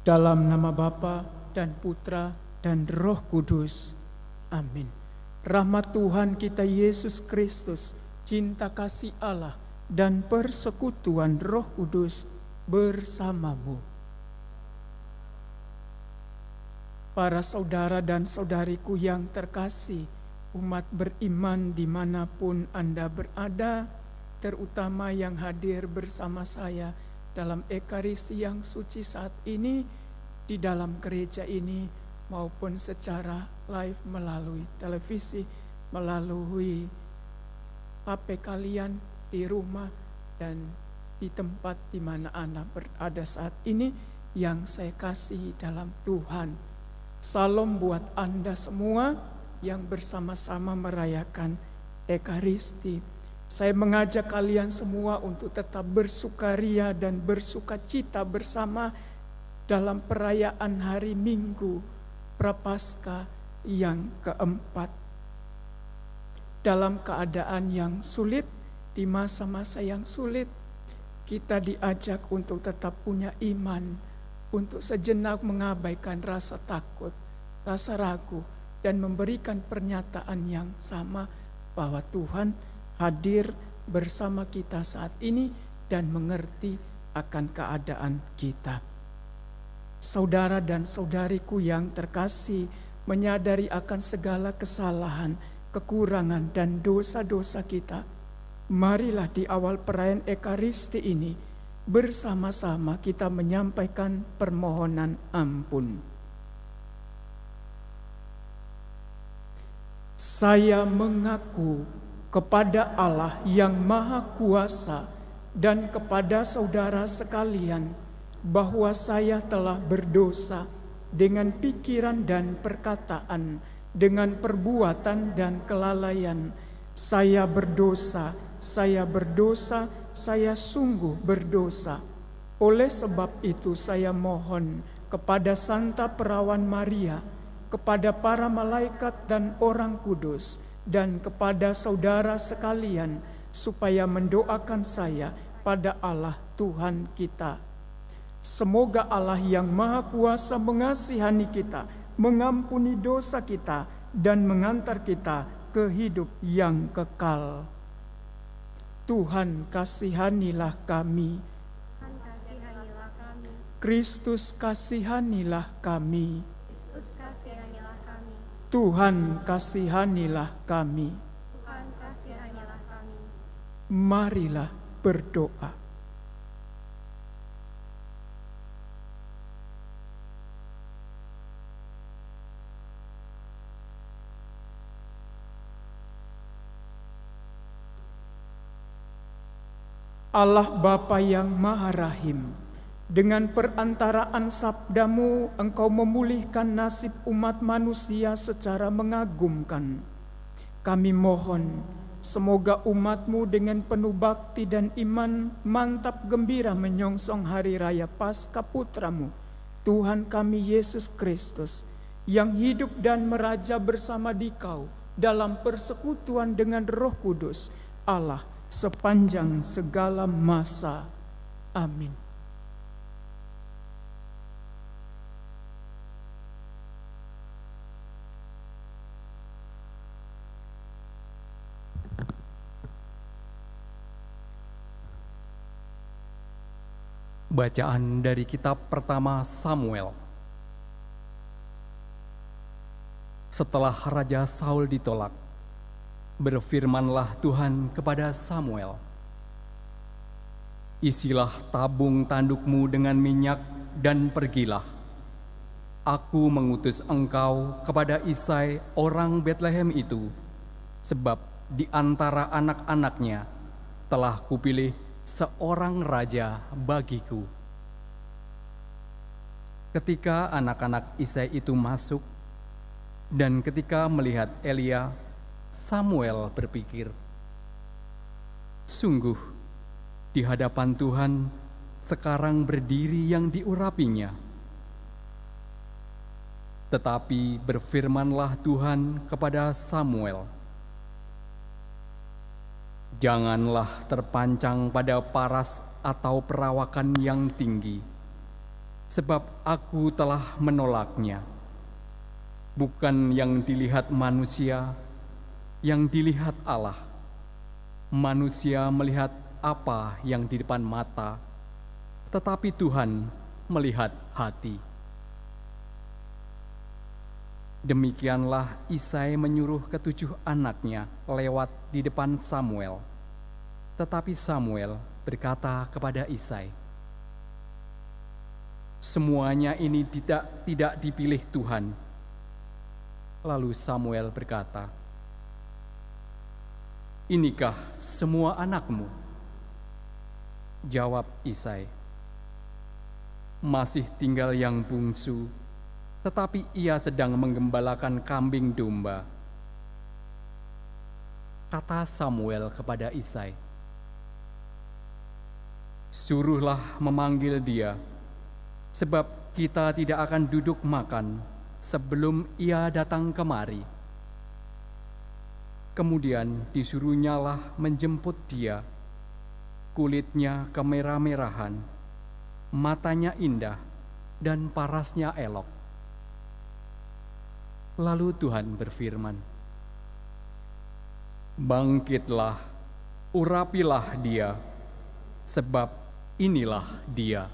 Dalam nama Bapa dan Putra dan Roh Kudus. Amin. Rahmat Tuhan kita Yesus Kristus, cinta kasih Allah, dan persekutuan Roh Kudus bersamamu. Para saudara dan saudariku yang terkasih, umat beriman dimanapun Anda berada, terutama yang hadir bersama saya dalam Ekaristi yang suci saat ini, di dalam gereja ini, maupun secara live melalui televisi, melalui HP kalian di rumah, dan di tempat di mana Anda berada saat ini, yang saya kasih dalam Tuhan. Salam buat Anda semua yang bersama-sama merayakan Ekaristi. Saya mengajak kalian semua untuk tetap bersukaria dan bersukacita bersama dalam perayaan hari Minggu Prapaskah yang keempat. Dalam keadaan yang sulit, di masa-masa yang sulit, kita diajak untuk tetap punya iman, untuk sejenak mengabaikan rasa takut, rasa ragu, dan memberikan pernyataan yang sama bahwa Tuhan hadir bersama kita saat ini dan mengerti akan keadaan kita. Saudara dan saudariku yang terkasih, menyadari akan segala kesalahan, kekurangan, dan dosa-dosa kita, marilah di awal perayaan Ekaristi ini bersama-sama kita menyampaikan permohonan ampun. Saya mengaku kepada Allah yang Maha Kuasa dan kepada saudara sekalian bahwa saya telah berdosa dengan pikiran dan perkataan, dengan perbuatan dan kelalaian. Saya berdosa, saya sungguh berdosa. Oleh sebab itu saya mohon kepada Santa Perawan Maria, kepada para malaikat dan orang kudus, dan kepada saudara sekalian, supaya mendoakan saya pada Allah Tuhan kita. Semoga Allah yang Maha Kuasa mengasihani kita, mengampuni dosa kita, dan mengantar kita ke hidup yang kekal. Tuhan kasihanilah kami. Kristus kasihanilah kami. Tuhan kasihanilah kami. Tuhan kasihanilah kami. Marilah berdoa. Allah Bapa yang Maha Rahim, dengan perantaraan sabdamu Engkau memulihkan nasib umat manusia secara mengagumkan. Kami mohon, semoga umatmu dengan penuh bakti dan iman mantap gembira menyongsong hari raya Paskah Putramu, Tuhan kami Yesus Kristus, yang hidup dan meraja bersama Dikau dalam persekutuan dengan Roh Kudus, Allah, sepanjang segala masa. Amin. Bacaan dari kitab pertama Samuel. Setelah Raja Saul ditolak, berfirmanlah Tuhan kepada Samuel, "Isilah tabung tandukmu dengan minyak dan pergilah. Aku mengutus engkau kepada Isai orang Betlehem itu, sebab di antara anak-anaknya telah kupilih seorang raja bagiku." Ketika anak-anak Isai itu masuk, dan ketika melihat Elia, Samuel berpikir, "Sungguh, di hadapan Tuhan sekarang berdiri yang diurapinya." Tetapi berfirmanlah Tuhan kepada Samuel, "Janganlah terpancang pada paras atau perawakan yang tinggi. sebab aku telah menolaknya. Bukan yang dilihat manusia, yang dilihat Allah. Manusia melihat apa yang di depan mata, tetapi Tuhan melihat hati. Demikianlah Isai menyuruh ketujuh anaknya lewat di depan Samuel. Tetapi Samuel berkata kepada Isai, "Semuanya ini tidak dipilih Tuhan." Lalu Samuel berkata, "Inikah semua anakmu?" Jawab Isai, "Masih tinggal yang bungsu, tetapi ia sedang menggembalakan kambing domba." Kata Samuel kepada Isai, "Suruhlah memanggil dia, sebab kita tidak akan duduk makan sebelum ia datang kemari." Kemudian disuruhnyalah menjemput dia. Kulitnya kemerah-merahan, matanya indah, dan parasnya elok. Lalu Tuhan berfirman, "Bangkitlah, urapilah dia, sebab inilah dia."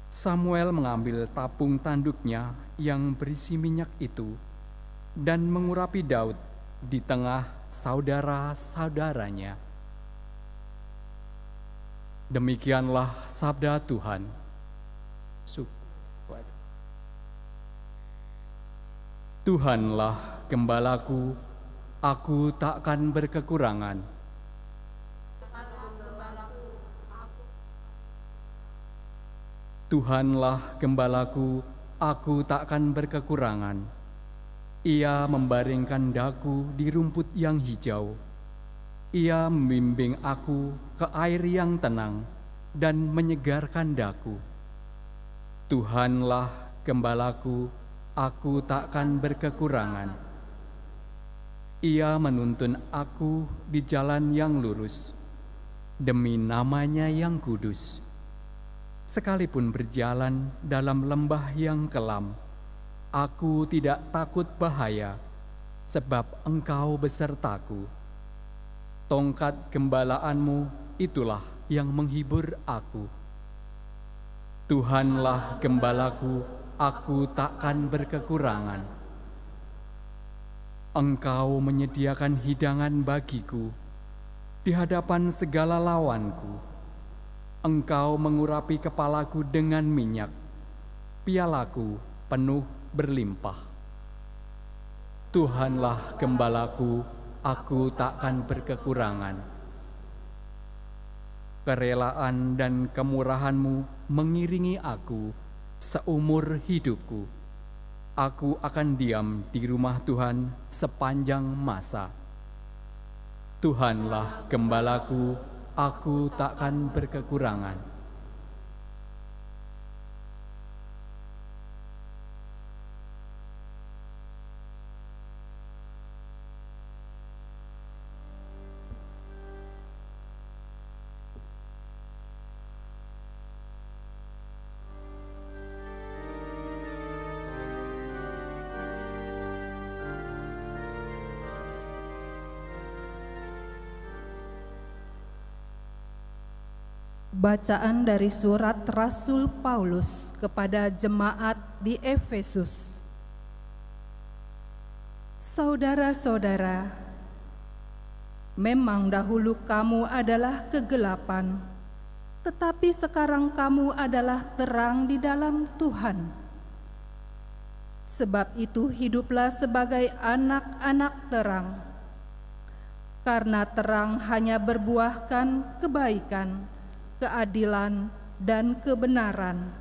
Samuel mengambil tabung tanduknya yang berisi minyak itu dan mengurapi Daud di tengah saudara-saudaranya. Demikianlah sabda Tuhan. Tuhanlah gembalaku, aku takkan berkekurangan. Tuhanlah gembalaku, aku takkan berkekurangan. Ia membaringkan daku di rumput yang hijau. Ia membimbing aku ke air yang tenang dan menyegarkan daku. Tuhanlah gembalaku, aku takkan berkekurangan. Ia menuntun aku di jalan yang lurus, demi namanya yang kudus. Sekalipun berjalan dalam lembah yang kelam, aku tidak takut bahaya, sebab Engkau besertaku. Tongkat gembalaanmu itulah yang menghibur aku. Tuhanlah gembalaku, aku takkan berkekurangan. Engkau menyediakan hidangan bagiku di hadapan segala lawanku. Engkau mengurapi kepalaku dengan minyak, pialaku penuh berlimpah. Tuhanlah gembalaku, aku takkan berkekurangan. Kerelaan dan kemurahan-Mu mengiringi aku seumur hidupku. Aku akan diam di rumah Tuhan sepanjang masa. Tuhanlah gembalaku, aku takkan berkekurangan. Bacaan dari surat Rasul Paulus kepada jemaat di Efesus. Saudara-saudara, memang dahulu kamu adalah kegelapan, tetapi sekarang kamu adalah terang di dalam Tuhan. Sebab itu hiduplah sebagai anak-anak terang, karena terang hanya berbuahkan kebaikan, keadilan, dan kebenaran.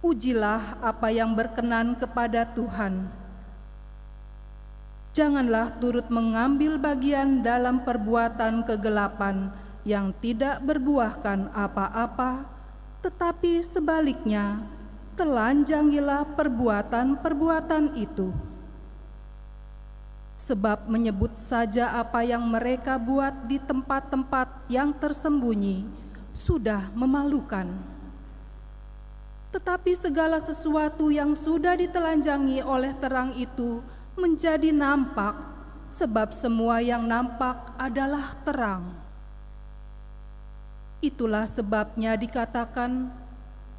Ujilah apa yang berkenan kepada Tuhan. Janganlah turut mengambil bagian dalam perbuatan kegelapan yang tidak berbuahkan apa-apa, tetapi sebaliknya, telanjangilah perbuatan-perbuatan itu. Sebab menyebut saja apa yang mereka buat di tempat-tempat yang tersembunyi sudah memalukan. Tetapi segala sesuatu yang sudah ditelanjangi oleh terang itu menjadi nampak, sebab semua yang nampak adalah terang. Itulah sebabnya dikatakan,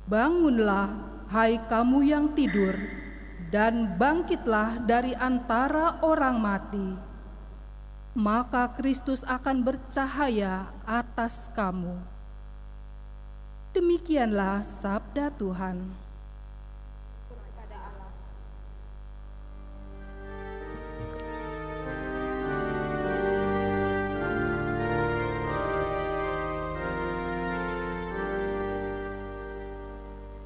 bangunlah, hai kamu yang tidur, dan bangkitlah dari antara orang mati. Maka Kristus akan bercahaya atas kamu. Demikianlah sabda Tuhan.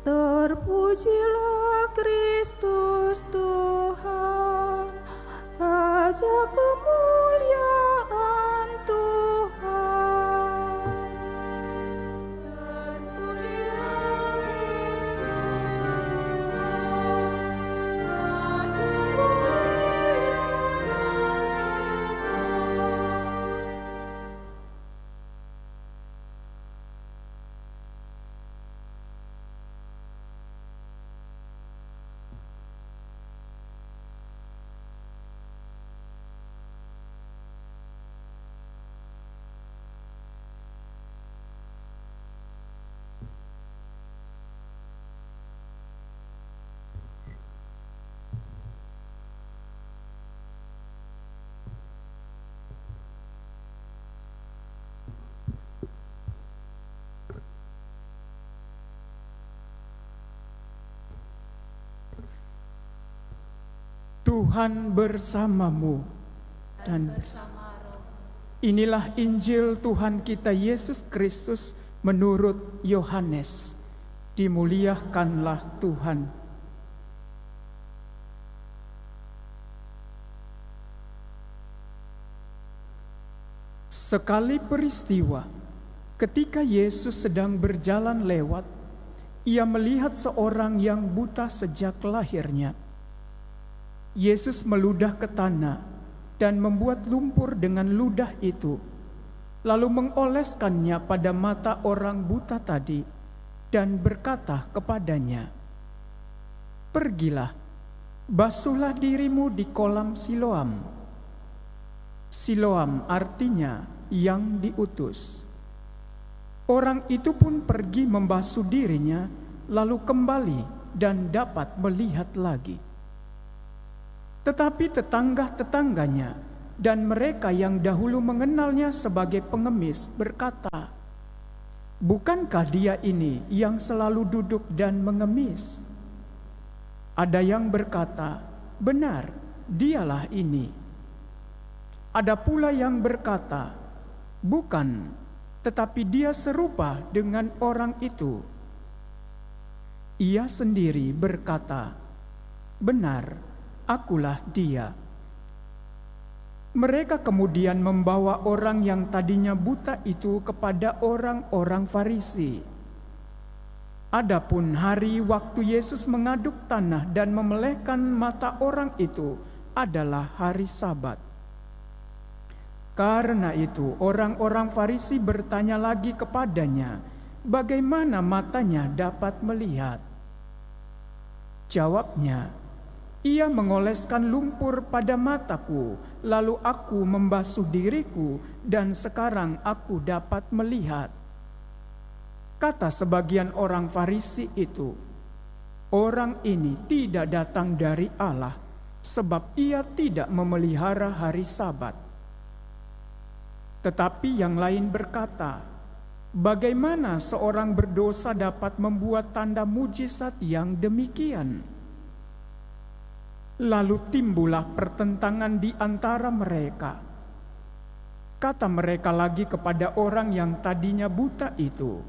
Terpujilah Kristus Tuhan, Raja kemuliaan Tuhan. Terpujilah Kristus Tuhan, Raja kemuliaan Tuhan. Tuhan bersamamu dan bersama. Inilah Injil Tuhan kita Yesus Kristus menurut Yohanes. Dimuliakanlah Tuhan. Sekali peristiwa, ketika Yesus sedang berjalan lewat, ia melihat seorang yang buta sejak lahirnya. Yesus meludah ke tanah dan membuat lumpur dengan ludah itu, lalu mengoleskannya pada mata orang buta tadi dan berkata kepadanya, "Pergilah, basuhlah dirimu di kolam Siloam." Siloam artinya yang diutus. Orang itu pun pergi membasuh dirinya, lalu kembali dan dapat melihat lagi. Tetapi tetangga-tetangganya dan mereka yang dahulu mengenalnya sebagai pengemis berkata, "Bukankah dia ini yang selalu duduk dan mengemis?" Ada yang berkata, "Benar, dialah ini." Ada pula yang berkata, "Bukan, tetapi dia serupa dengan orang itu." Ia sendiri berkata, "Benar, akulah dia." Mereka kemudian membawa orang yang tadinya buta itu kepada orang-orang Farisi. Adapun hari waktu Yesus mengaduk tanah dan memelehkan mata orang itu adalah hari Sabat. Karena itu orang-orang Farisi bertanya lagi kepadanya, bagaimana matanya dapat melihat? Jawabnya, "Ia mengoleskan lumpur pada mataku, lalu aku membasuh diriku, dan sekarang aku dapat melihat." Kata sebagian orang Farisi itu, "Orang ini tidak datang dari Allah, sebab ia tidak memelihara hari Sabat." Tetapi yang lain berkata, "Bagaimana seorang berdosa dapat membuat tanda mujizat yang demikian?" Lalu timbullah pertentangan di antara mereka. Kata mereka lagi kepada orang yang tadinya buta itu,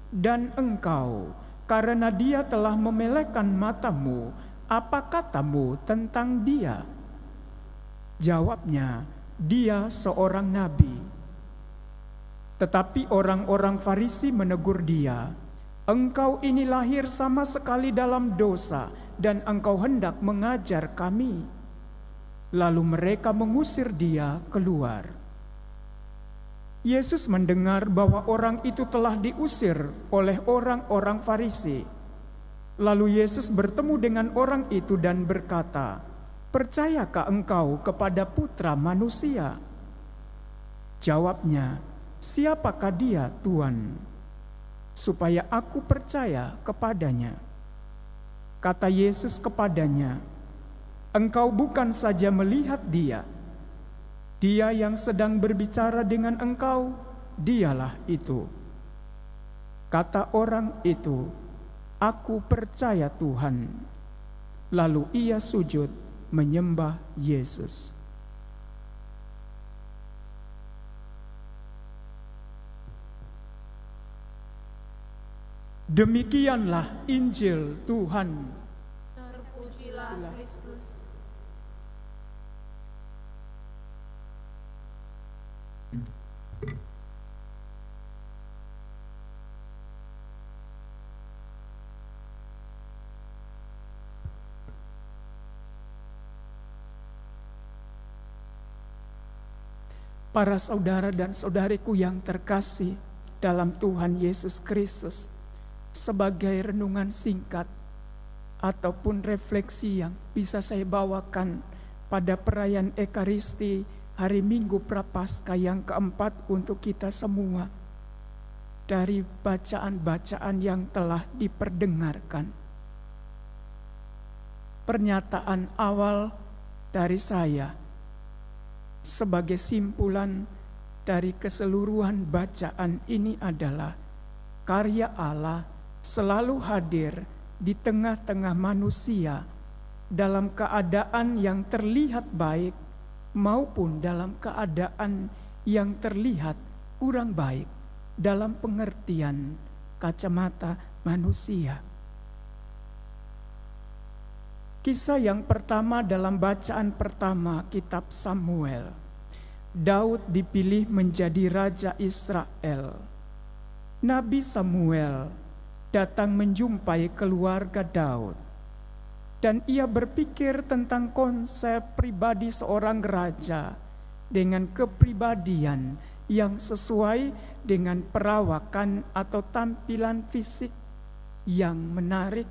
"Dan engkau, karena dia telah memelekkan matamu, apa katamu tentang dia?" Jawabnya, "Dia seorang nabi." Tetapi orang-orang Farisi menegur dia, "Engkau ini lahir sama sekali dalam dosa, dan engkau hendak mengajar kami." Lalu mereka mengusir dia keluar. Yesus mendengar bahwa orang itu telah diusir oleh orang-orang Farisi. Lalu Yesus bertemu dengan orang itu dan berkata, "Percayakah engkau kepada Putra Manusia?" Jawabnya, "Siapakah dia, Tuhan? Supaya aku percaya kepadanya." Kata Yesus kepadanya, "Engkau bukan saja melihat dia. Dia yang sedang berbicara dengan engkau, dialah itu." Kata orang itu, "Aku percaya Tuhan." Lalu ia sujud menyembah Yesus. Demikianlah Injil Tuhan. Terpujilah Kristus. Para saudara dan saudariku yang terkasih dalam Tuhan Yesus Kristus, sebagai renungan singkat ataupun refleksi yang bisa saya bawakan pada perayaan Ekaristi hari Minggu Prapaskah yang keempat untuk kita semua, dari bacaan-bacaan yang telah diperdengarkan. Pernyataan awal dari saya sebagai simpulan dari keseluruhan bacaan ini adalah karya Allah selalu hadir di tengah-tengah manusia dalam keadaan yang terlihat baik maupun dalam keadaan yang terlihat kurang baik dalam pengertian kacamata manusia. Kisah yang pertama dalam bacaan pertama kitab Samuel. Daud dipilih menjadi raja Israel. Nabi Samuel datang menjumpai keluarga Daud, dan ia berpikir tentang konsep pribadi seorang raja dengan kepribadian yang sesuai dengan perawakan atau tampilan fisik yang menarik,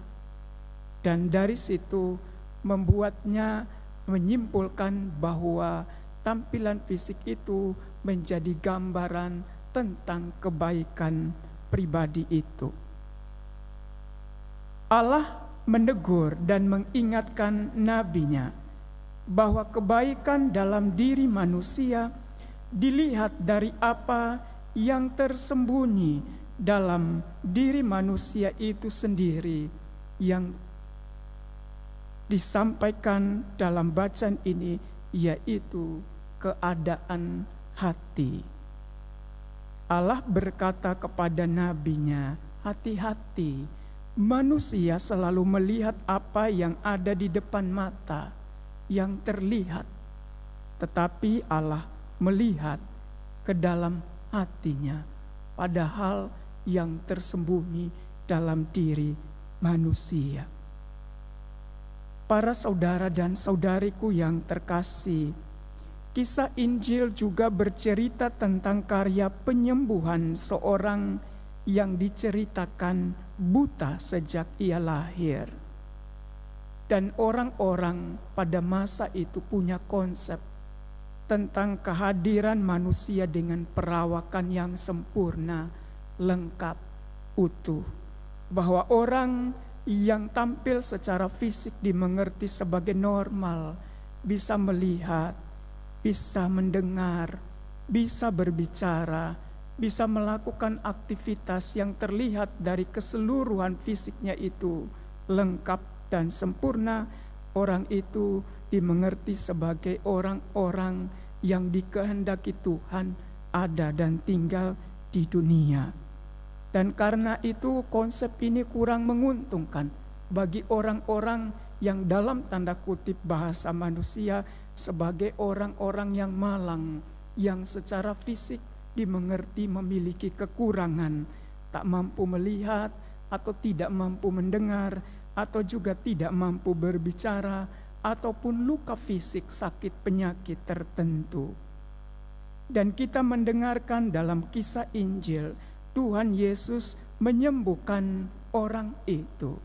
dan dari situ membuatnya menyimpulkan bahwa tampilan fisik itu menjadi gambaran tentang kebaikan pribadi itu. Allah menegur dan mengingatkan nabinya bahwa kebaikan dalam diri manusia dilihat dari apa yang tersembunyi dalam diri manusia itu sendiri, yang disampaikan dalam bacaan ini yaitu keadaan hati. Allah berkata kepada nabinya, "Hati-hati, manusia selalu melihat apa yang ada di depan mata, yang terlihat, tetapi Allah melihat ke dalam hatinya, padahal yang tersembunyi dalam diri manusia." Para saudara dan saudariku yang terkasih, kisah Injil juga bercerita tentang karya penyembuhan seorang yang diceritakan buta sejak ia lahir. Dan orang-orang pada masa itu punya konsep tentang kehadiran manusia dengan perawakan yang sempurna, lengkap, utuh. Bahwa orang yang tampil secara fisik dimengerti sebagai normal, bisa melihat, bisa mendengar, bisa berbicara, bisa melakukan aktivitas yang terlihat dari keseluruhan fisiknya itu lengkap dan sempurna. Orang itu dimengerti sebagai orang-orang yang dikehendaki Tuhan ada dan tinggal di dunia. Dan karena itu konsep ini kurang menguntungkan bagi orang-orang yang dalam tanda kutip bahasa manusia sebagai orang-orang yang malang, yang secara fisik dimengerti memiliki kekurangan, tak mampu melihat atau tidak mampu mendengar atau juga tidak mampu berbicara ataupun luka fisik sakit penyakit tertentu. Dan kita mendengarkan dalam kisah Injil, Tuhan Yesus menyembuhkan orang itu.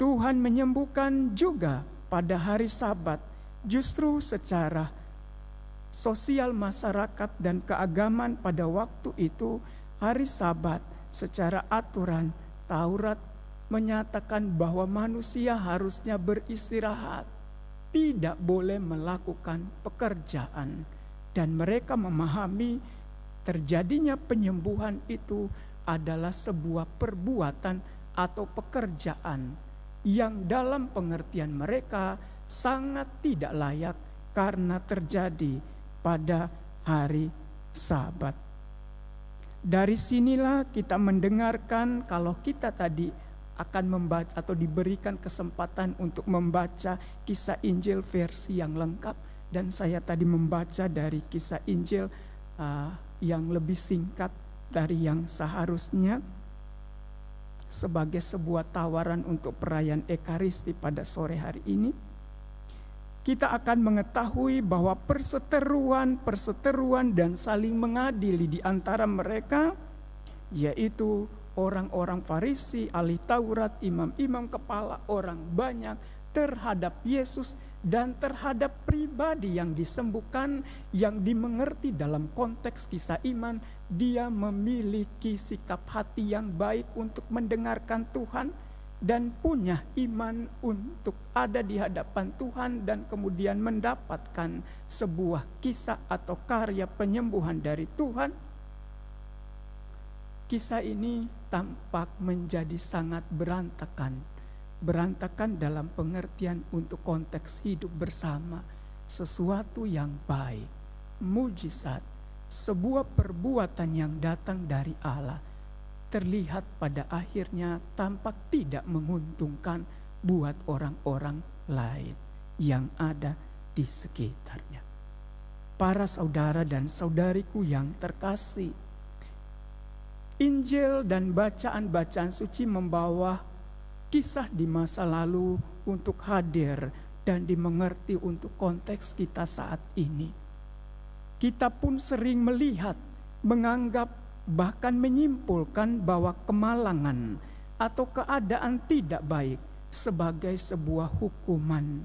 Tuhan menyembuhkan juga pada hari Sabat, justru secara sosial masyarakat dan keagamaan pada waktu itu, hari Sabat secara aturan Taurat menyatakan bahwa manusia harusnya beristirahat, tidak boleh melakukan pekerjaan. Dan mereka memahami terjadinya penyembuhan itu adalah sebuah perbuatan atau pekerjaan yang dalam pengertian mereka sangat tidak layak karena terjadi pada hari Sabat. Dari sinilah kita mendengarkan kalau kita tadi akan membaca atau diberikan kesempatan untuk membaca kisah Injil versi yang lengkap, dan saya tadi membaca dari kisah Injil yang lebih singkat dari yang seharusnya sebagai sebuah tawaran untuk perayaan Ekaristi pada sore hari ini. Kita akan mengetahui bahwa perseteruan dan saling mengadili di antara mereka, yaitu orang-orang Farisi, ahli Taurat, imam-imam kepala orang banyak terhadap Yesus dan terhadap pribadi yang disembuhkan, yang dimengerti dalam konteks kisah iman. Dia memiliki sikap hati yang baik untuk mendengarkan Tuhan dan punya iman untuk ada di hadapan Tuhan dan kemudian mendapatkan sebuah kisah atau karya penyembuhan dari Tuhan. Kisah ini tampak menjadi sangat berantakan dalam pengertian untuk konteks hidup bersama, sesuatu yang baik, mujizat, sebuah perbuatan yang datang dari Allah, terlihat pada akhirnya tampak tidak menguntungkan buat orang-orang lain yang ada di sekitarnya. Para saudara dan saudariku yang terkasih, Injil dan bacaan-bacaan suci membawa kisah di masa lalu untuk hadir dan dimengerti untuk konteks kita saat ini. Kita pun sering melihat, menganggap, bahkan menyimpulkan bahwa kemalangan atau keadaan tidak baik sebagai sebuah hukuman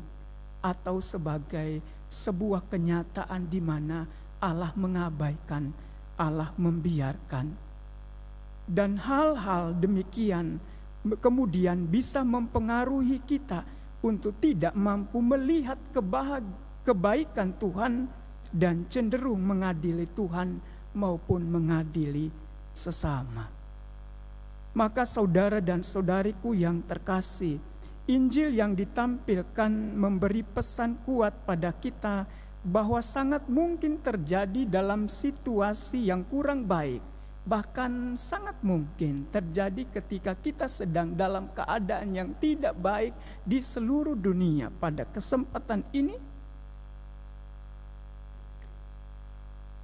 atau sebagai sebuah kenyataan di mana Allah mengabaikan, Allah membiarkan. Dan hal-hal demikian kemudian bisa mempengaruhi kita untuk tidak mampu melihat kebaikan Tuhan dan cenderung mengadili Tuhan maupun mengadili sesama. Maka saudara dan saudariku yang terkasih, Injil yang ditampilkan memberi pesan kuat pada kita bahwa sangat mungkin terjadi dalam situasi yang kurang baik. Bahkan sangat mungkin terjadi ketika kita sedang dalam keadaan yang tidak baik di seluruh dunia. Pada kesempatan ini,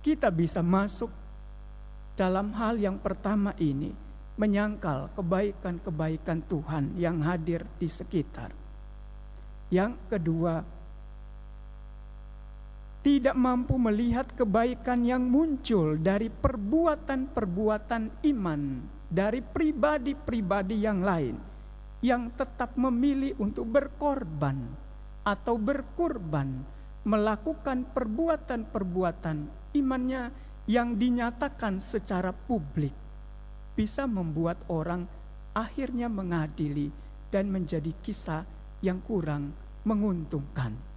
kita bisa masuk dalam hal yang pertama ini, menyangkal kebaikan-kebaikan Tuhan yang hadir di sekitar. Yang kedua, tidak mampu melihat kebaikan yang muncul dari perbuatan-perbuatan iman dari pribadi-pribadi yang lain yang tetap memilih untuk berkorban atau berkurban, melakukan perbuatan-perbuatan imannya yang dinyatakan secara publik, bisa membuat orang akhirnya mengadili dan menjadi kisah yang kurang menguntungkan.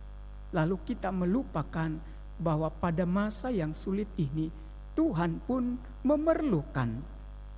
Lalu kita melupakan bahwa pada masa yang sulit ini Tuhan pun memerlukan,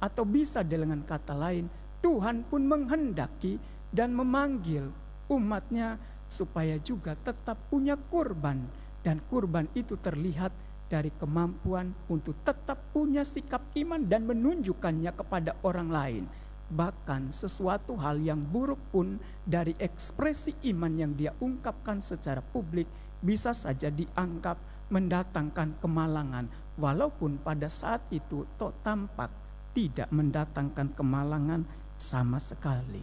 atau bisa dengan kata lain, Tuhan pun menghendaki dan memanggil umatnya supaya juga tetap punya kurban. Dan kurban itu terlihat dari kemampuan untuk tetap punya sikap iman dan menunjukkannya kepada orang lain. Bahkan sesuatu hal yang buruk pun dari ekspresi iman yang dia ungkapkan secara publik bisa saja dianggap mendatangkan kemalangan, walaupun pada saat itu tampak tidak mendatangkan kemalangan sama sekali.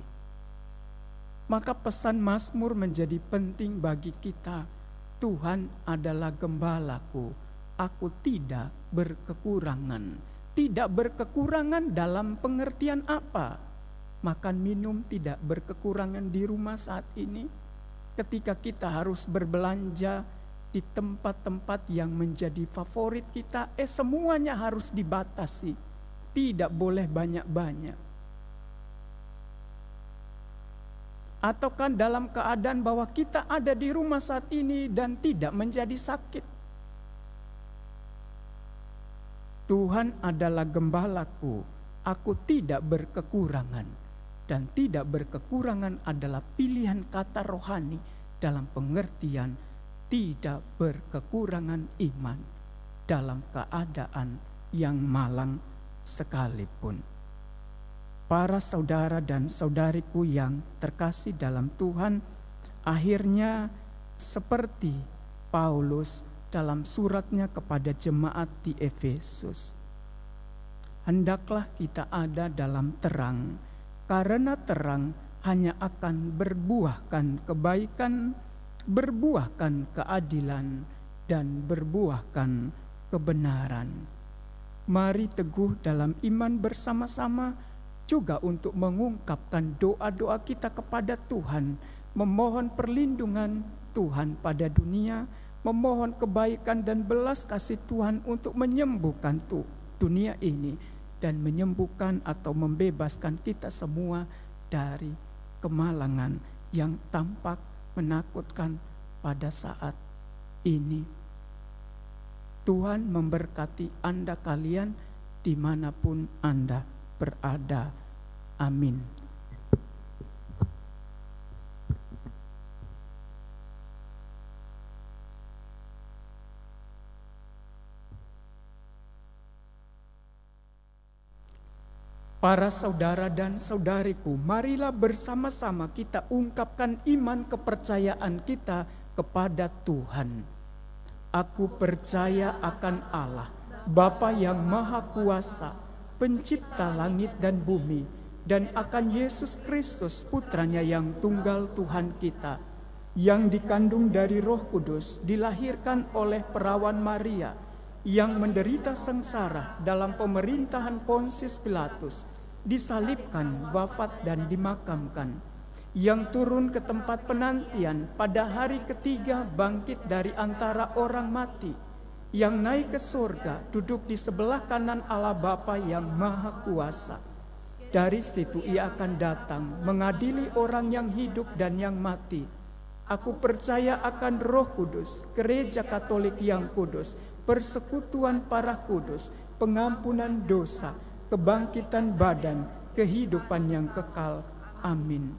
Maka pesan Mazmur menjadi penting bagi kita. Tuhan adalah gembalaku, aku tidak berkekurangan. Tidak berkekurangan dalam pengertian apa? Makan minum tidak berkekurangan di rumah saat ini. Ketika kita harus berbelanja di tempat-tempat yang menjadi favorit kita, semuanya harus dibatasi. Tidak boleh banyak-banyak. Ataukah dalam keadaan bahwa kita ada di rumah saat ini dan tidak menjadi sakit? Tuhan adalah gembalaku, aku tidak berkekurangan. Dan tidak berkekurangan adalah pilihan kata rohani dalam pengertian tidak berkekurangan iman dalam keadaan yang malang sekalipun. Para saudara dan saudariku yang terkasih dalam Tuhan, akhirnya seperti Paulus dalam suratnya kepada jemaat di Efesus. Hendaklah kita ada dalam terang, karena terang hanya akan berbuahkan kebaikan, berbuahkan keadilan, dan berbuahkan kebenaran. Mari teguh dalam iman bersama-sama juga untuk mengungkapkan doa-doa kita kepada Tuhan, memohon perlindungan Tuhan pada dunia, memohon kebaikan dan belas kasih Tuhan untuk menyembuhkan dunia ini dan menyembuhkan atau membebaskan kita semua dari kemalangan yang tampak menakutkan pada saat ini. Tuhan memberkati Anda kalian dimanapun Anda berada. Amin. Para saudara dan saudariku, marilah bersama-sama kita ungkapkan iman kepercayaan kita kepada Tuhan. Aku percaya akan Allah, Bapa yang Maha Kuasa, Pencipta langit dan bumi, dan akan Yesus Kristus, Putranya yang tunggal Tuhan kita, yang dikandung dari Roh Kudus, dilahirkan oleh perawan Maria, yang menderita sengsara dalam pemerintahan Pontius Pilatus, disalibkan, wafat dan dimakamkan, yang turun ke tempat penantian, pada hari ketiga bangkit dari antara orang mati, yang naik ke surga, duduk di sebelah kanan Allah Bapa yang Maha Kuasa. Dari situ ia akan datang mengadili orang yang hidup dan yang mati. Aku percaya akan Roh Kudus, Gereja Katolik yang kudus, persekutuan para kudus, pengampunan dosa, kebangkitan badan, kehidupan yang kekal. Amin.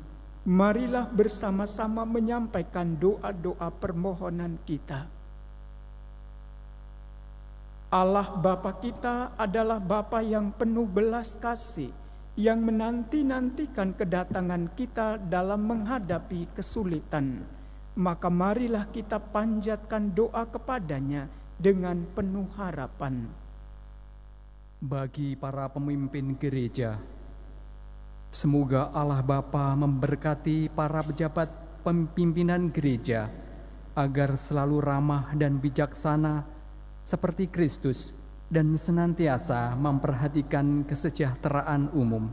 Marilah bersama-sama menyampaikan doa-doa permohonan kita. Allah Bapa kita adalah Bapa yang penuh belas kasih, yang menanti-nantikan kedatangan kita dalam menghadapi kesulitan. Maka marilah kita panjatkan doa kepadanya dengan penuh harapan. Bagi para pemimpin gereja, semoga Allah Bapa memberkati para pejabat pimpinan gereja agar selalu ramah dan bijaksana seperti Kristus dan senantiasa memperhatikan kesejahteraan umum.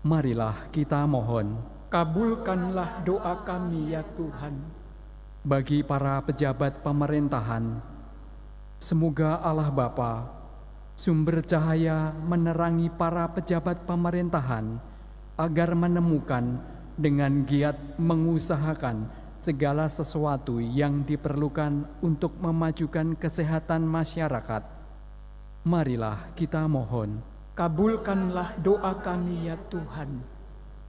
Marilah kita mohon. Kabulkanlah doa kami ya Tuhan. Bagi para pejabat pemerintahan, semoga Allah Bapa, sumber cahaya, menerangi para pejabat pemerintahan agar menemukan dengan giat mengusahakan segala sesuatu yang diperlukan untuk memajukan kesehatan masyarakat. Marilah kita mohon. Kabulkanlah doa kami ya Tuhan.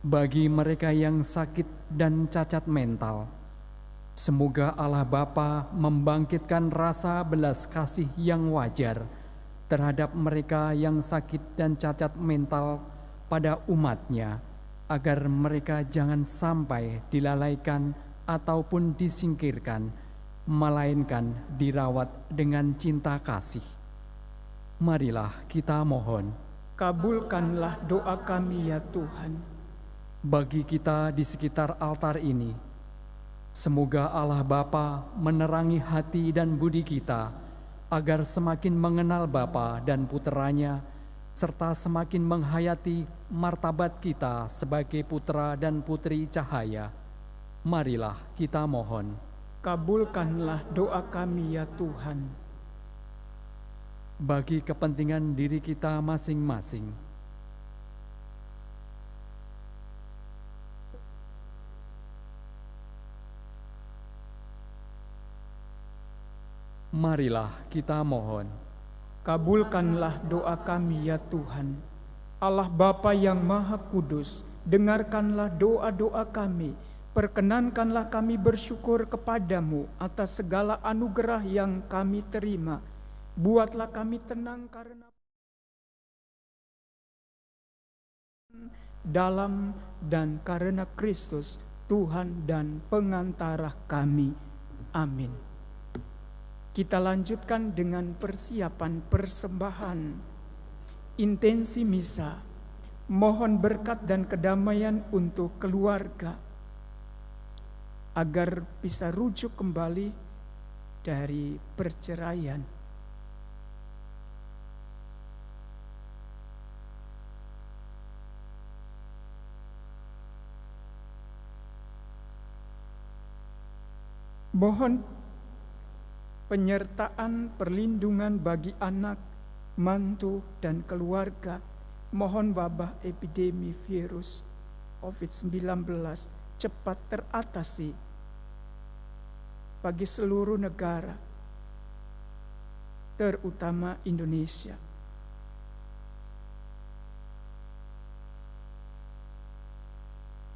Bagi mereka yang sakit dan cacat mental, semoga Allah Bapa membangkitkan rasa belas kasih yang wajar terhadap mereka yang sakit dan cacat mental pada umat-Nya, agar mereka jangan sampai dilalaikan ataupun disingkirkan, melainkan dirawat dengan cinta kasih. Marilah kita mohon. Kabulkanlah doa kami ya Tuhan. Bagi kita di sekitar altar ini, semoga Allah Bapa menerangi hati dan budi kita, agar semakin mengenal Bapa dan Puteranya, serta semakin menghayati martabat kita sebagai putra dan putri cahaya. Marilah kita mohon. Kabulkanlah doa kami ya Tuhan. Bagi kepentingan diri kita masing-masing, marilah kita mohon. Kabulkanlah doa kami ya Tuhan. Allah Bapa yang Maha Kudus, dengarkanlah doa-doa kami. Perkenankanlah kami bersyukur kepadamu atas segala anugerah yang kami terima. Buatlah kami tenang karena dalam dan karena Kristus, Tuhan dan pengantara kami. Amin. Kita lanjutkan dengan persiapan persembahan. Intensi misa, mohon berkat dan kedamaian untuk keluarga, agar bisa rujuk kembali dari perceraian. Mohon penyertaan perlindungan bagi anak, mantu, dan keluarga. Mohon wabah epidemi virus COVID-19 cepat teratasi bagi seluruh negara, terutama Indonesia.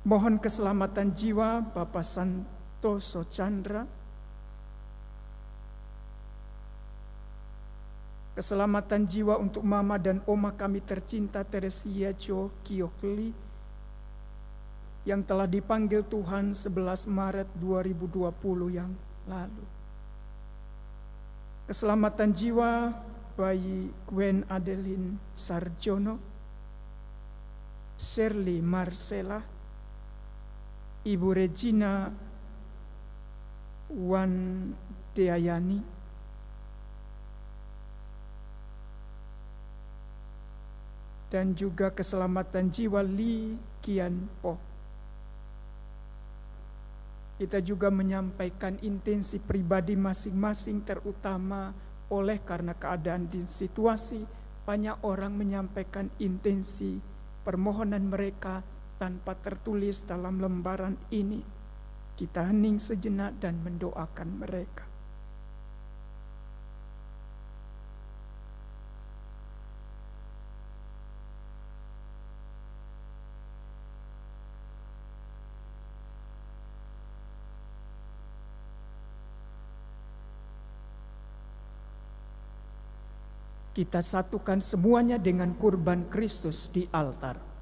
Mohon keselamatan jiwa Bapak Santoso Chandra, keselamatan jiwa untuk mama dan oma kami tercinta Teresia Jo Kiokli yang telah dipanggil Tuhan 11 Maret 2020 yang lalu. Keselamatan jiwa bayi Gwen Adeline Sarjono, Shirley Marcella, Ibu Regina Wandeayani, dan juga keselamatan jiwa Li Kian Po. Kita juga menyampaikan intensi pribadi masing-masing, terutama oleh karena keadaan di situasi, banyak orang menyampaikan intensi permohonan mereka tanpa tertulis dalam lembaran ini. Kita hening sejenak dan mendoakan mereka. Kita satukan semuanya dengan kurban Kristus di altar.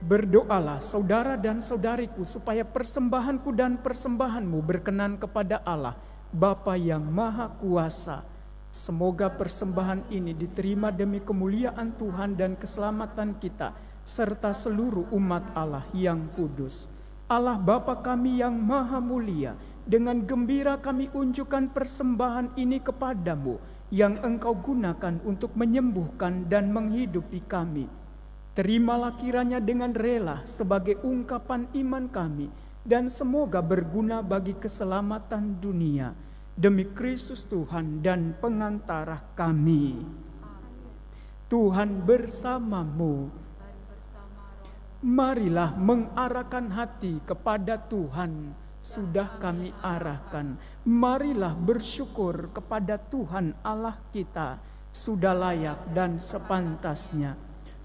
Berdoalah saudara dan saudariku supaya persembahanku dan persembahanmu berkenan kepada Allah, Bapa yang Maha Kuasa. Semoga persembahan ini diterima demi kemuliaan Tuhan dan keselamatan kita, serta seluruh umat Allah yang kudus. Allah Bapa kami yang Maha Mulia, dengan gembira kami unjukkan persembahan ini kepadamu, yang Engkau gunakan untuk menyembuhkan dan menghidupi kami. Terimalah kiranya dengan rela sebagai ungkapan iman kami, dan semoga berguna bagi keselamatan dunia. Demi Kristus Tuhan dan pengantara kami. Tuhan bersamamu. Marilah mengarahkan hati kepada Tuhan. Sudah kami arahkan. Marilah bersyukur kepada Tuhan Allah kita. Sudah layak dan sepantasnya.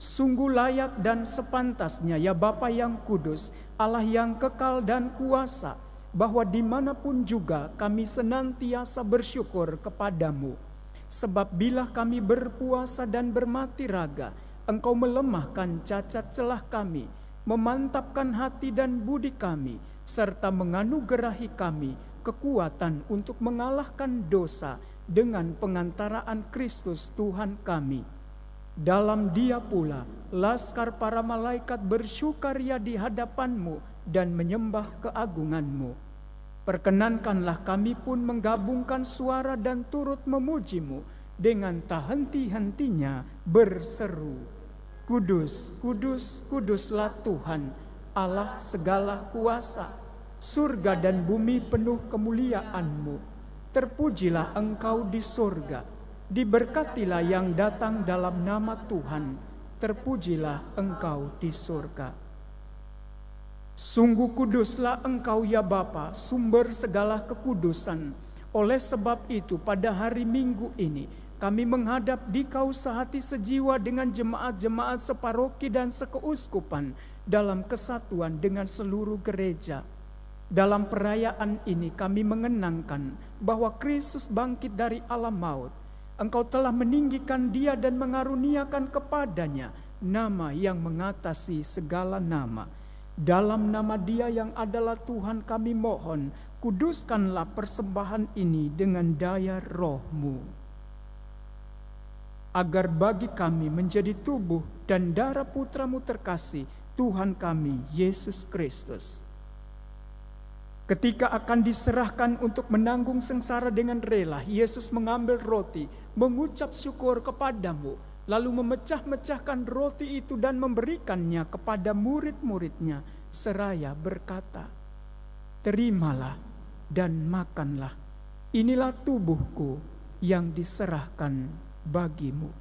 Sungguh layak dan sepantasnya ya Bapa yang kudus, Allah yang kekal dan kuasa, bahwa dimanapun juga kami senantiasa bersyukur kepadamu. Sebab bila kami berpuasa dan bermati raga, Engkau melemahkan cacat celah kami, memantapkan hati dan budi kami, serta menganugerahi kami kekuatan untuk mengalahkan dosa dengan pengantaraan Kristus Tuhan kami. Dalam Dia pula laskar para malaikat bersyukaria di hadapan-Mu dan menyembah keagungan-Mu. Perkenankanlah kami pun menggabungkan suara dan turut memuji-Mu dengan tak henti-hentinya berseru, Kudus, kudus, kuduslah Tuhan, Allah segala kuasa. Surga dan bumi penuh kemuliaan-Mu. Terpujilah Engkau di surga. Diberkatilah yang datang dalam nama Tuhan. Terpujilah Engkau di surga. Sungguh kuduslah Engkau ya Bapa, sumber segala kekudusan. Oleh sebab itu pada hari Minggu ini kami menghadap Dikau sehati sejiwa dengan jemaat-jemaat separoki dan sekeuskupan dalam kesatuan dengan seluruh gereja. Dalam perayaan ini kami mengenangkan bahwa Kristus bangkit dari alam maut. Engkau telah meninggikan Dia dan mengaruniakan kepadanya nama yang mengatasi segala nama. Dalam nama Dia yang adalah Tuhan kami mohon, kuduskanlah persembahan ini dengan daya Roh-Mu. Agar bagi kami menjadi tubuh dan darah Putra-Mu terkasih, Tuhan kami, Yesus Kristus. Ketika akan diserahkan untuk menanggung sengsara dengan rela, Yesus mengambil roti, mengucap syukur kepadamu, lalu memecah-mecahkan roti itu dan memberikannya kepada murid-muridnya, seraya berkata, Terimalah dan makanlah, inilah tubuhku yang diserahkan bagimu.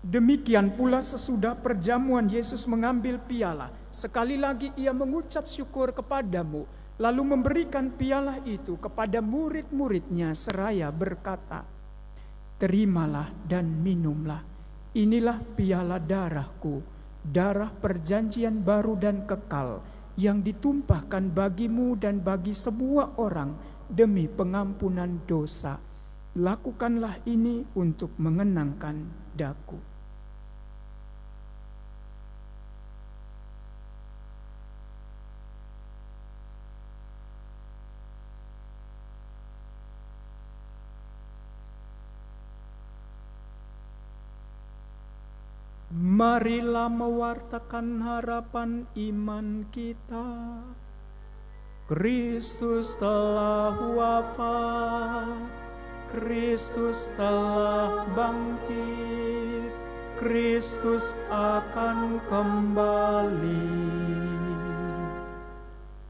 Demikian pula sesudah perjamuan Yesus mengambil piala. Sekali lagi Ia mengucap syukur kepadamu, lalu memberikan piala itu kepada murid-muridnya seraya berkata, Terimalah dan minumlah, inilah piala darahku, darah perjanjian baru dan kekal, yang ditumpahkan bagimu dan bagi semua orang demi pengampunan dosa. Lakukanlah ini untuk mengenangkan daku. Marilah mewartakan harapan iman kita. Kristus telah wafat, Kristus telah bangkit, Kristus akan kembali.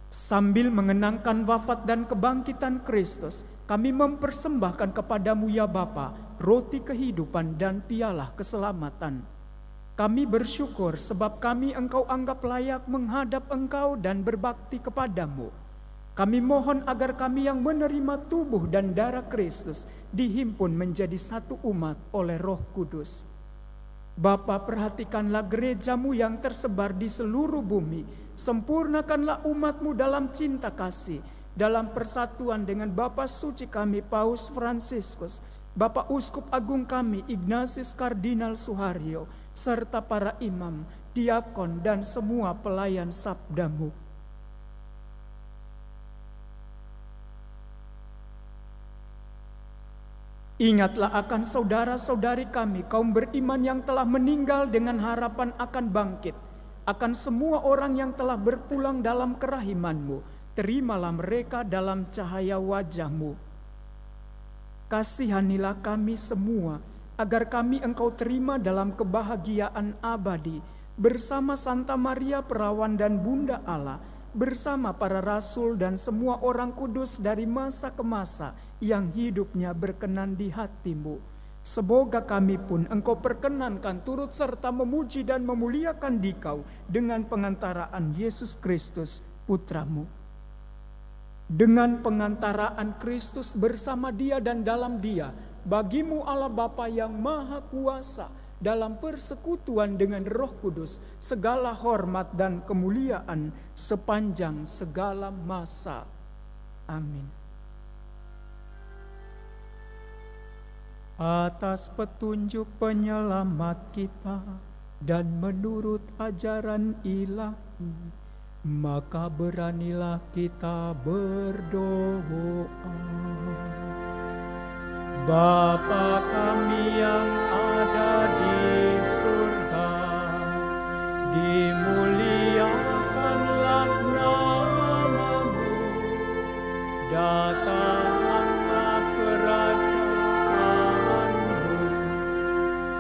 Sambil mengenangkan wafat dan kebangkitan Kristus, kami mempersembahkan kepadamu ya Bapa, roti kehidupan dan piala keselamatan. Kami bersyukur sebab kami Engkau anggap layak menghadap Engkau dan berbakti kepadamu. Kami mohon agar kami yang menerima tubuh dan darah Kristus dihimpun menjadi satu umat oleh Roh Kudus. Bapa, perhatikanlah gerejamu yang tersebar di seluruh bumi. Sempurnakanlah umatmu dalam cinta kasih, dalam persatuan dengan Bapa suci kami Paus Fransiskus, Bapak Uskup Agung kami Ignatius Kardinal Suharyo, serta para imam, diakon, dan semua pelayan sabdamu. Ingatlah akan saudara-saudari kami, kaum beriman yang telah meninggal dengan harapan akan bangkit, akan semua orang yang telah berpulang dalam kerahiman-Mu. Terimalah mereka dalam cahaya wajah-Mu. Kasihanilah kami semua, agar kami Engkau terima dalam kebahagiaan abadi, bersama Santa Maria Perawan dan Bunda Allah, bersama para rasul dan semua orang kudus dari masa ke masa, yang hidupnya berkenan di hati-Mu. Semoga kami pun Engkau perkenankan turut serta memuji dan memuliakan Dikau dengan pengantaraan Yesus Kristus, Putra-Mu. Dengan pengantaraan Kristus bersama Dia dan dalam Dia, bagi-Mu Allah Bapa yang Maha Kuasa, dalam persekutuan dengan Roh Kudus, segala hormat dan kemuliaan sepanjang segala masa. Amin. Atas petunjuk penyelamat kita dan menurut ajaran ilahi, maka beranilah kita berdoa. Bapa kami yang ada di surga, dimuliakanlah nama-Mu, datanglah kerajaan-Mu,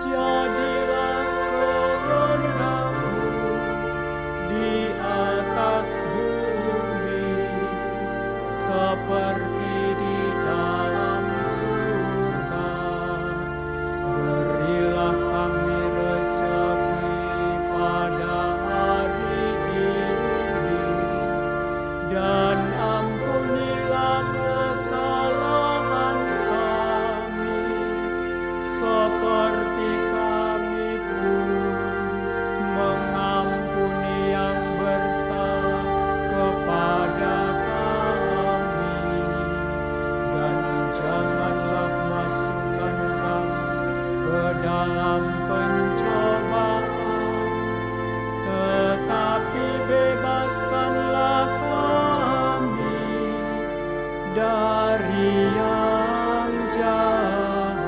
jadilah kehendak-Mu di atas bumi seperti di dalam surga. Berilah kami rezeki pada hari ini, dan ampunilah kesalahan kami, seperti kami pun mengampuni yang bersalah kepada kami. Dan janganlah masukkan kami ke dalam pencobaan, tetapi bebaskanlah kami dari yang jahat.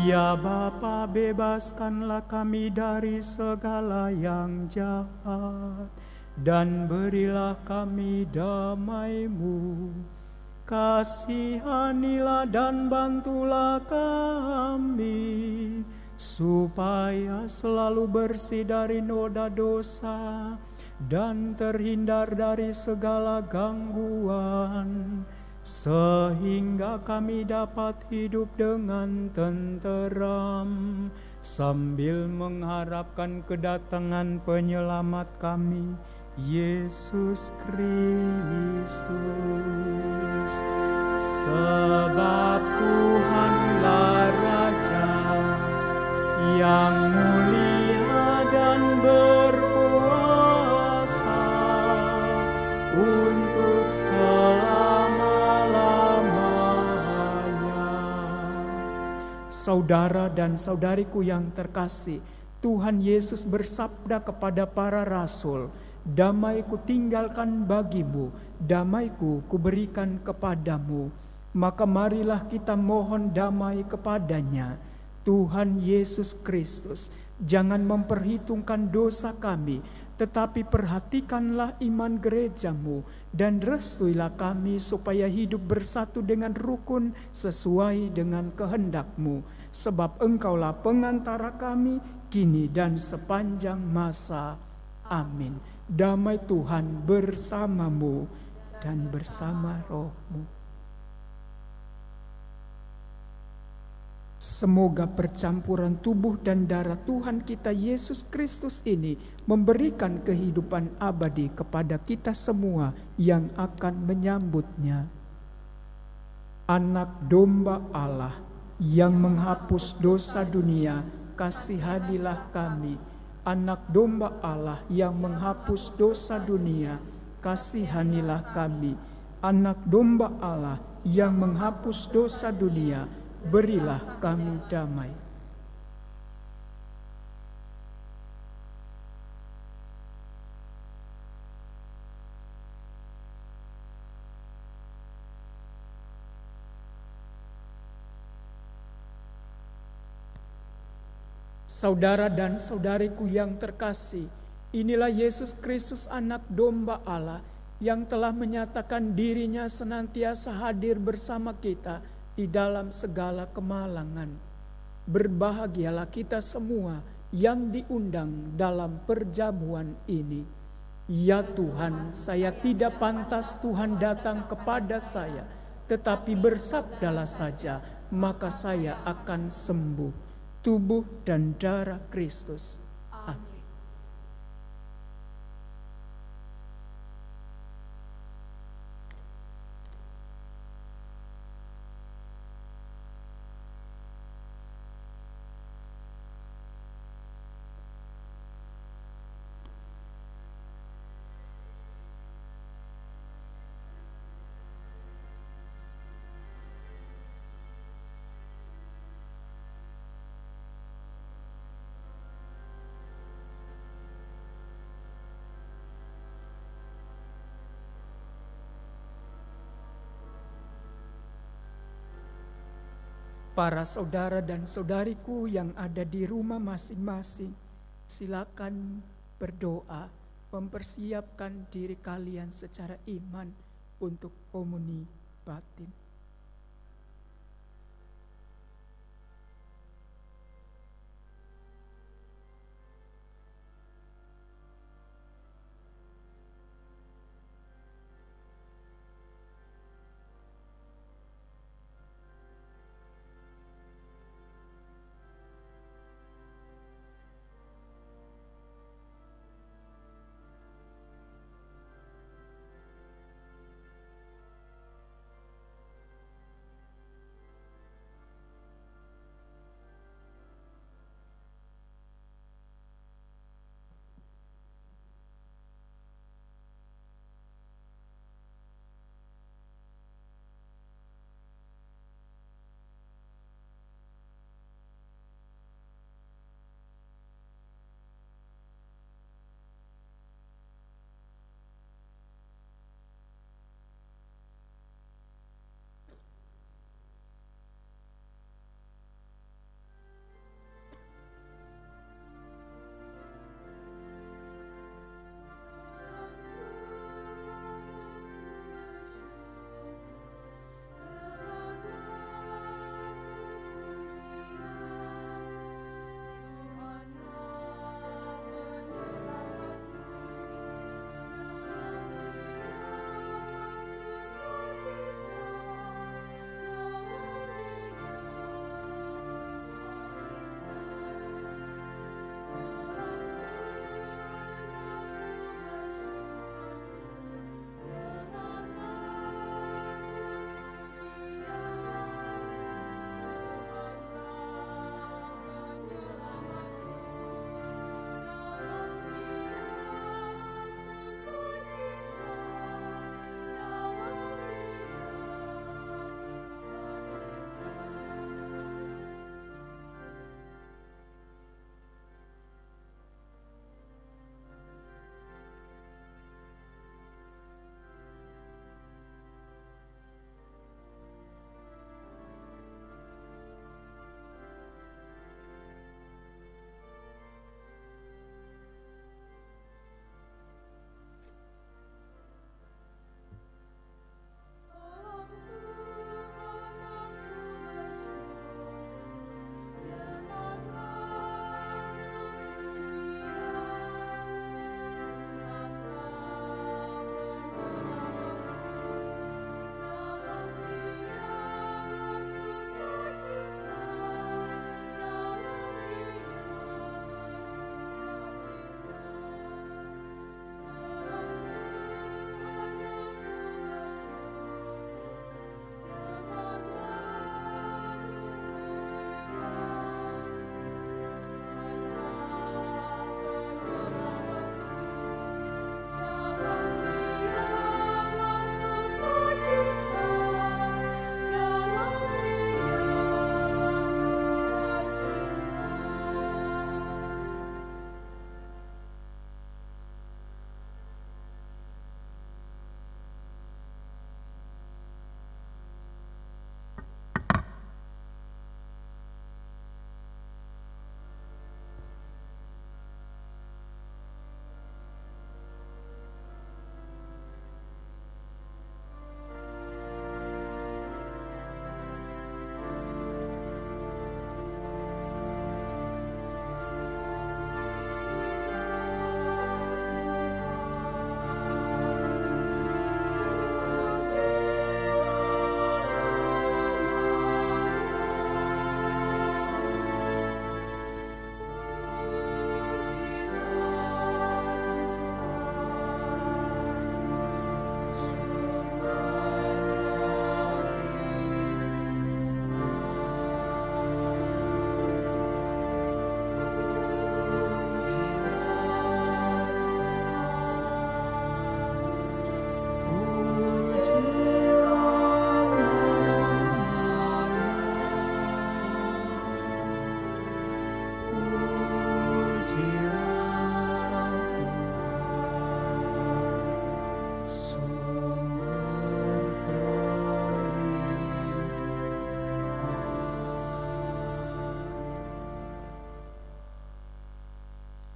Ya Bapa, bebaskanlah kami dari segala yang jahat, dan berilah kami damai-Mu. Kasihanilah dan bantulah kami, supaya selalu bersih dari noda dosa dan terhindar dari segala gangguan, sehingga kami dapat hidup dengan tenteram sambil mengharapkan kedatangan penyelamat kami, Yesus Kristus. Sebab Tuhanlah Raja yang mulia dan berkuasa untuk selama-lamanya. Saudara dan saudariku yang terkasih, Tuhan Yesus bersabda kepada para rasul, "Damai kutinggalkan bagimu, damai-Ku kuberikan kepadamu." Maka marilah kita mohon damai kepadanya. Tuhan Yesus Kristus, jangan memperhitungkan dosa kami, tetapi perhatikanlah iman gereja-Mu, dan restuilah kami supaya hidup bersatu dengan rukun sesuai dengan kehendak-Mu. Sebab Engkaulah pengantara kami, kini dan sepanjang masa. Amin. Damai Tuhan bersamamu dan bersama rohmu. Semoga percampuran tubuh dan darah Tuhan kita Yesus Kristus ini memberikan kehidupan abadi kepada kita semua yang akan menyambutnya. Anak domba Allah yang menghapus dosa dunia, kasihanilah kami. Anak domba Allah yang menghapus dosa dunia, kasihanilah kami. Anak domba Allah yang menghapus dosa dunia, berilah kami damai. Saudara dan saudariku yang terkasih, inilah Yesus Kristus anak domba Allah yang telah menyatakan dirinya senantiasa hadir bersama kita di dalam segala kemalangan. Berbahagialah kita semua yang diundang dalam perjamuan ini. Ya Tuhan, saya tidak pantas Tuhan datang kepada saya, tetapi bersabdalah saja, maka saya akan sembuh. Tubuh dan darah Kristus. Amin. Para saudara dan saudariku yang ada di rumah masing-masing, silakan berdoa, mempersiapkan diri kalian secara iman untuk komuni batin.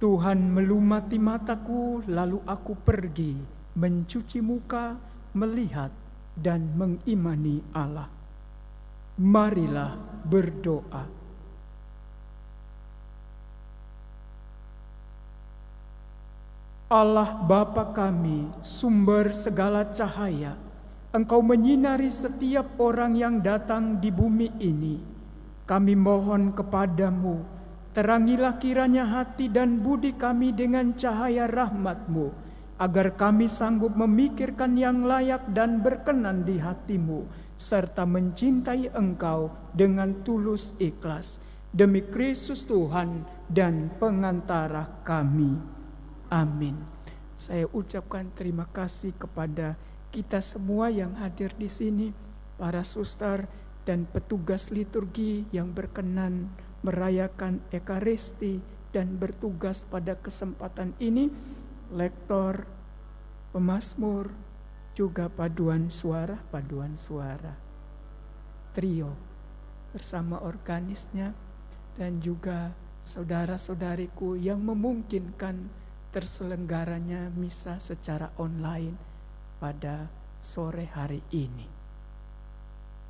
Tuhan melumati mataku, lalu aku pergi mencuci muka, melihat dan mengimani Allah. Marilah berdoa. Allah Bapa kami, sumber segala cahaya, Engkau menyinari setiap orang yang datang di bumi ini. Kami mohon kepadamu, terangilah kiranya hati dan budi kami dengan cahaya rahmat-Mu, agar kami sanggup memikirkan yang layak dan berkenan di hati-Mu, serta mencintai Engkau dengan tulus ikhlas. Demi Kristus Tuhan dan pengantara kami. Amin. Saya ucapkan terima kasih kepada kita semua yang hadir di sini, para suster dan petugas liturgi yang berkenan merayakan Ekaristi dan bertugas pada kesempatan ini, lektor, pemazmur, juga paduan suara, trio bersama organisnya, dan juga saudara-saudariku yang memungkinkan terselenggaranya misa secara online pada sore hari ini.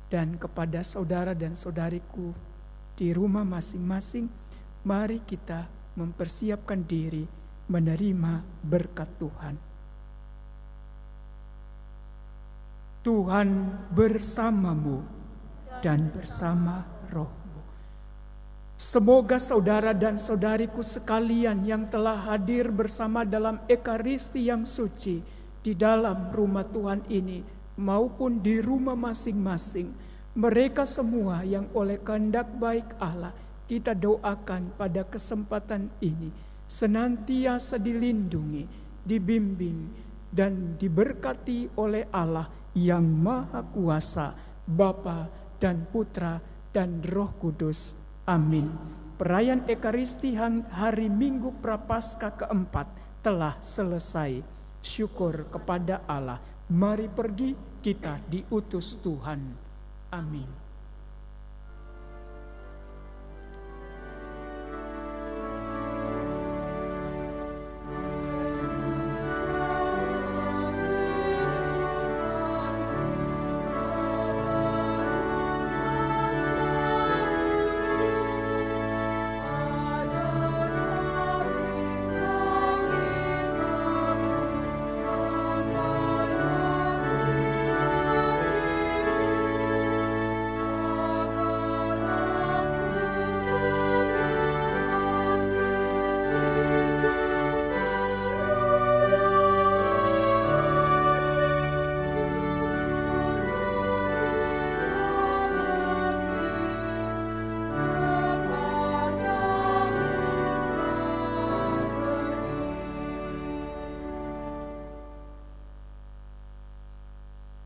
Dan kepada saudara dan saudariku di rumah masing-masing, mari kita mempersiapkan diri menerima berkat Tuhan. Tuhan bersamamu dan bersama rohmu. Semoga saudara dan saudariku sekalian yang telah hadir bersama dalam Ekaristi yang suci di dalam rumah Tuhan ini maupun di rumah masing-masing, mereka semua yang oleh kehendak baik Allah kita doakan pada kesempatan ini senantiasa dilindungi, dibimbing, dan diberkati oleh Allah yang Maha Kuasa, Bapa dan Putra dan Roh Kudus. Amin. Perayaan Ekaristi hari Minggu Prapaskah keempat telah selesai. Syukur kepada Allah. Mari pergi, kita diutus Tuhan. Amin.